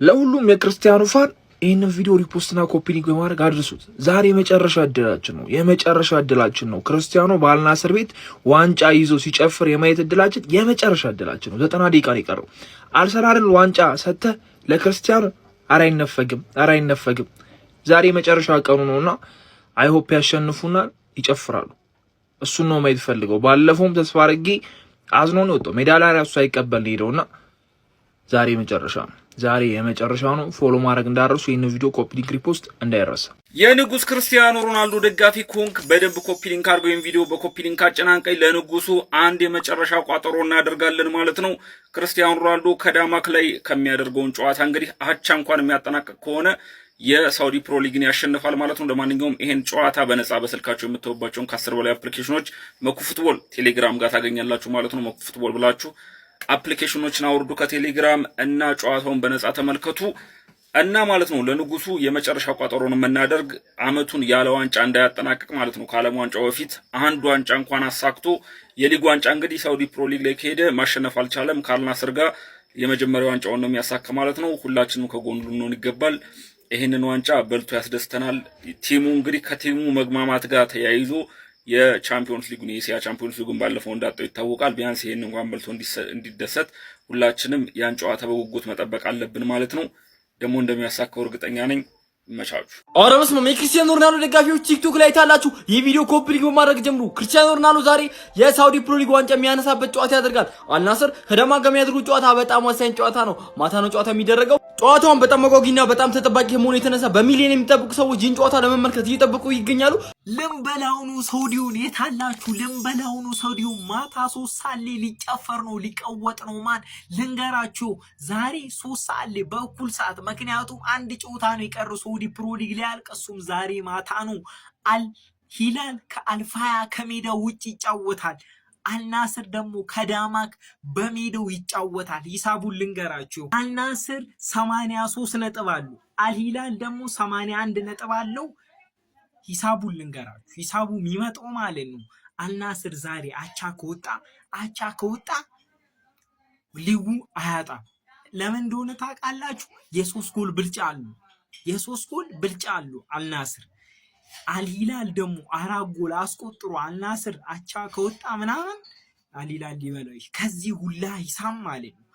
ለሁሉም የክርስቲያኑ ፋን ይህንን ቪዲዮ ሪፖስትና ኮፒ ሊንክ በማድረግ አድርሱት። ዛሬ የመጨረሻ እድላችን ነው። ክርስቲያኖ በአልናስር ቤት ዋንጫ ይዞ ሲጨፍር የማየት እድላችን የመጨረሻ እድላችን ነው። 90 ደቂቃ ነው የቀረው። አርሰናልን ዋንጫ ሰጥተህ ለክርስቲያኖ ኧረ አይነፈግም። ዛሬ የመጨረሻ ቀኑ ነውና አይሆፕ ያሸንፉናል፣ ይጨፍራሉ። እሱን ነው ማየት ፈልገው። ባለፈውም ተስፋ አድርጌ አዝኖ ነው የወጣው። ሜዳ ላይ እሱ አይቀበል ሄደውና ዛሬ የመጨረሻ ነው። ፎሎ ማድረግ እንዳረሱ ይህን ቪዲዮ ኮፒ ሊንክ ሪፖስት እንዳይረሳ። የንጉስ ክርስቲያኖ ሮናልዶ ደጋፊ ኮንክ በደንብ ኮፒ ሊንክ አድርገው ይህን ቪዲዮ በኮፒ ሊንክ አጨናንቀኝ። ለንጉሱ አንድ የመጨረሻ ቋጠሮ እናደርጋለን ማለት ነው። ክርስቲያኖ ሮናልዶ ከዳማክ ላይ ከሚያደርገውን ጨዋታ እንግዲህ አቻ እንኳን የሚያጠናቅቅ ከሆነ የሳውዲ ፕሮ ሊግን ያሸንፋል ማለት ነው። ለማንኛውም ይሄን ጨዋታ በነፃ በስልካችሁ የምትወባቸውን ከ10 በላይ አፕሊኬሽኖች መኩ ፉትቦል ቴሌግራም ጋር ታገኛላችሁ ማለት ነው። መኩ ፉትቦል ብላችሁ አፕሊኬሽኖችን አውርዱ ከቴሌግራም እና ጨዋታውን በነፃ ተመልከቱ እና ማለት ነው። ለንጉሱ የመጨረሻ ቋጠሮን የምናደርግ አመቱን ያለ ዋንጫ እንዳያጠናቅቅ ማለት ነው። ከዓለም ዋንጫው በፊት አንድ ዋንጫ እንኳን አሳክቶ የሊግ ዋንጫ እንግዲህ ሳውዲ ፕሮ ሊግ ላይ ከሄደ ማሸነፍ አልቻለም። ከአልናስር ጋር የመጀመሪያው ዋንጫውን ነው የሚያሳካ ማለት ነው። ሁላችንም ከጎኑ ልንሆን ይገባል። ይሄንን ዋንጫ በልቶ ያስደስተናል። ቲሙ እንግዲህ ከቲሙ መግማማት ጋር ተያይዞ የቻምፒዮንስ ሊጉን የኤሲያ ቻምፒዮንስ ሊጉን ባለፈው እንዳጣው ይታወቃል። ቢያንስ ይሄን እንኳን በልቶ እንዲደሰት ሁላችንም ያን ጨዋታ በጉጉት መጠበቅ አለብን ማለት ነው። ደግሞ እንደሚያሳካው እርግጠኛ ነኝ። መቻቹ አረብስ ነው የክርስቲያኖ ሮናልዶ ደጋፊዎች ቲክቶክ ላይ ታላችሁ ይህ ቪዲዮ ኮፒ ሊንክ በማድረግ ጀምሩ። ክርስቲያኖ ሮናልዶ ዛሬ የሳውዲ ፕሮ ሊግ ዋንጫ የሚያነሳበት ጨዋታ ያደርጋል። አልናስር ከዳማክ ጋር የሚያደርጉት ጨዋታ በጣም ወሳኝ ጨዋታ ነው። ማታ ነው ጨዋታ የሚደረገው። ጨዋታውን በጣም አጓጊና በጣም ተጠባቂ ከመሆኑ የተነሳ በሚሊዮን የሚጠብቁ ሰዎች ይህን ጨዋታ ለመመልከት እየጠበቁ ይገኛሉ። ልምበላውኑ ሳውዲውን የታላችሁ ልምበላውኑ ሳውዲው ማታ 3 ሰዓት ሊጨፈር ነው፣ ሊቀወጥ ነው። ማን ልንገራችሁ ዛሬ 3 ሰዓት በእኩል ሰዓት፣ ምክንያቱም አንድ ጨዋታ ነው የቀረው ሳውዲ ፕሮ ሊግ ላይ አልቀሱም። ዛሬ ማታ ነው። አልሂላል ከአልፋያ ከሜዳው ውጭ ይጫወታል። አልናስር ደግሞ ከዳማክ በሜዳው ይጫወታል። ሂሳቡን ልንገራችሁ። አልናስር 83 ነጥብ አለው። አልሂላል ደግሞ 81 ነጥብ አለው። ሂሳቡን ልንገራችሁ። ሂሳቡ የሚመጣው ማለት ነው አልናስር ዛሬ አቻ ከወጣ ሊጉ አያጣም። ለምን እንደሆነ ታውቃላችሁ? የ3 ጎል ብልጫ አለው አልናስር። አልሂላል ደግሞ 4 ጎል አስቆጥሮ አልናስር አቻ ከወጣ ምናምን አልሂላል ሊበላው ከዚህ ሁላ ሂሳብ ማለት ነው።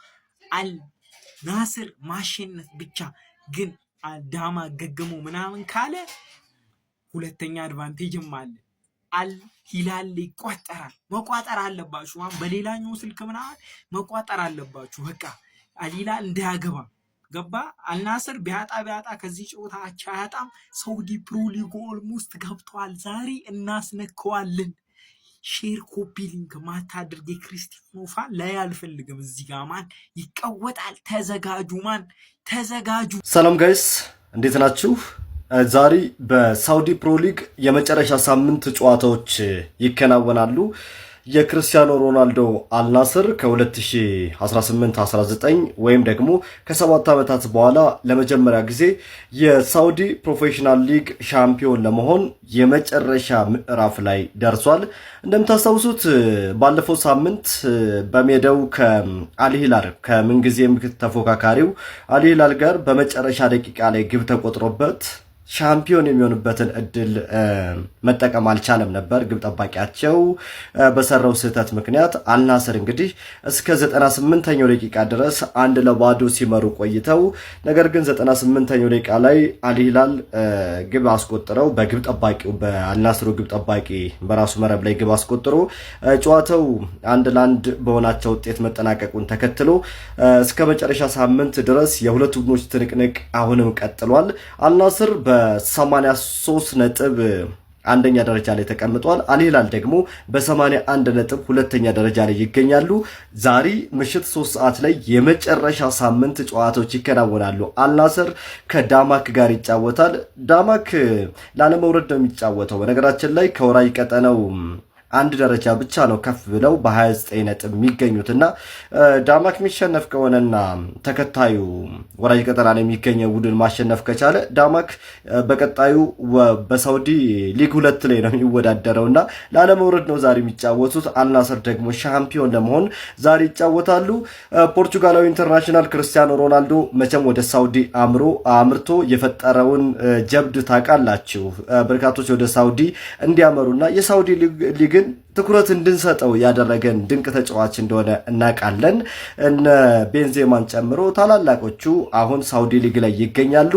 አልናስር ማሸነፍ ብቻ ግን ዳማክ ገገሞ ምናምን ካለ ሁለተኛ አድቫንቴጅም አለ። አልሂላል ይቆጠራል። መቋጠር አለባችሁ። በሌላኛው ስልክ ምናምን መቋጠር አለባችሁ። በቃ አልሂላል እንዳያገባ ገባ። አልናስር ቢያጣ ከዚህ ጨዋታ አቻ አያጣም። ሳውዲ ፕሮ ሊግ ኦልሞስት ገብቷል። ዛሬ እናስነከዋለን። ሼር ኮፒ ሊንክ ማታደርግ የክርስቲያኖ ፋን ላይ አልፈልግም። እዚህ ጋር ማን ይቀወጣል? ተዘጋጁ። ሰላም ጋይስ እንዴት ናችሁ? ዛሬ በሳውዲ ፕሮ ሊግ የመጨረሻ ሳምንት ጨዋታዎች ይከናወናሉ። የክርስቲያኖ ሮናልዶ አልናስር ከ2018-19 ወይም ደግሞ ከ7 ዓመታት በኋላ ለመጀመሪያ ጊዜ የሳውዲ ፕሮፌሽናል ሊግ ሻምፒዮን ለመሆን የመጨረሻ ምዕራፍ ላይ ደርሷል። እንደምታስታውሱት ባለፈው ሳምንት በሜዳው ከአልሂላል ከምንጊዜም ተፎካካሪው አልሂላል ጋር በመጨረሻ ደቂቃ ላይ ግብ ተቆጥሮበት ሻምፒዮን የሚሆንበትን እድል መጠቀም አልቻለም ነበር። ግብ ጠባቂያቸው በሰራው ስህተት ምክንያት አልናስር እንግዲህ እስከ 98ኛው ደቂቃ ድረስ 1-0 ሲመሩ ቆይተው ነገር ግን 98ኛው ደቂቃ ላይ አልሂላል ግብ አስቆጥረው በግብ ጠባቂው በአልናስሩ ግብ ጠባቂ በራሱ መረብ ላይ ግብ አስቆጥሮ ጨዋታው 1-1 በሆናቸው ውጤት መጠናቀቁን ተከትሎ እስከ መጨረሻ ሳምንት ድረስ የሁለቱ ቡድኖች ትንቅንቅ አሁንም ቀጥሏል። አልናስር በ83 ነጥብ አንደኛ ደረጃ ላይ ተቀምጧል። አልሂላል ደግሞ በ81 ነጥብ ሁለተኛ ደረጃ ላይ ይገኛሉ። ዛሬ ምሽት 3 ሰዓት ላይ የመጨረሻ ሳምንት ጨዋታዎች ይከናወናሉ። አልናስር ከዳማክ ጋር ይጫወታል። ዳማክ ላለመውረድ ነው የሚጫወተው። በነገራችን ላይ ከወራጅ ቀጠናው አንድ ደረጃ ብቻ ነው ከፍ ብለው በ29 ነጥብ የሚገኙትና ዳማክ የሚሸነፍ ከሆነና ተከታዩ ወራጅ ቀጠና ላይ የሚገኘው ቡድን ማሸነፍ ከቻለ ዳማክ በቀጣዩ በሳውዲ ሊግ 2 ላይ ነው የሚወዳደረውና ላለመውረድ ነው ዛሬ የሚጫወቱት። አልናስር ደግሞ ሻምፒዮን ለመሆን ዛሬ ይጫወታሉ። ፖርቹጋላዊ ኢንተርናሽናል ክርስቲያኖ ሮናልዶ መቼም ወደ ሳውዲ አምርቶ የፈጠረውን ጀብድ ታውቃላችሁ። በርካቶች ወደ ሳውዲ እንዲያመሩና የሳውዲ ሊግን ትኩረት እንድንሰጠው ያደረገን ድንቅ ተጫዋች እንደሆነ እናውቃለን። እነ ቤንዜማን ጨምሮ ታላላቆቹ አሁን ሳውዲ ሊግ ላይ ይገኛሉ።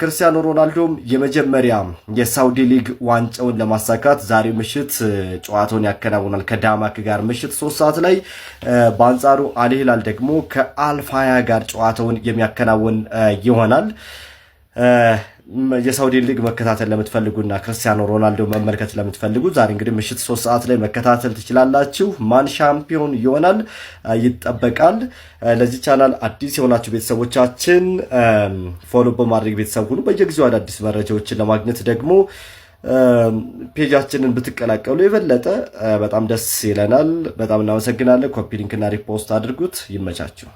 ክርስቲያኖ ሮናልዶም የመጀመሪያ የሳውዲ ሊግ ዋንጫውን ለማሳካት ዛሬ ምሽት ጨዋታውን ያከናውናል ከዳማክ ጋር ምሽት 3 ሰዓት ላይ። በአንጻሩ አልሂላል ደግሞ ከአልፋያ ጋር ጨዋታውን የሚያከናውን ይሆናል። የሳውዲ ሊግ መከታተል ለምትፈልጉና ክርስቲያኖ ሮናልዶ መመልከት ለምትፈልጉ ዛሬ እንግዲህ ምሽት 3 ሰዓት ላይ መከታተል ትችላላችሁ። ማን ሻምፒዮን ይሆናል ይጠበቃል። ለዚህ ቻናል አዲስ የሆናችሁ ቤተሰቦቻችን ፎሎ በማድረግ ቤተሰብ ሁኑ። በየጊዜው አዳዲስ መረጃዎችን ለማግኘት ደግሞ ፔጃችንን ብትቀላቀሉ የበለጠ በጣም ደስ ይለናል። በጣም እናመሰግናለን። ኮፒ ሊንክና ሪፖስት አድርጉት። ይመቻችሁ።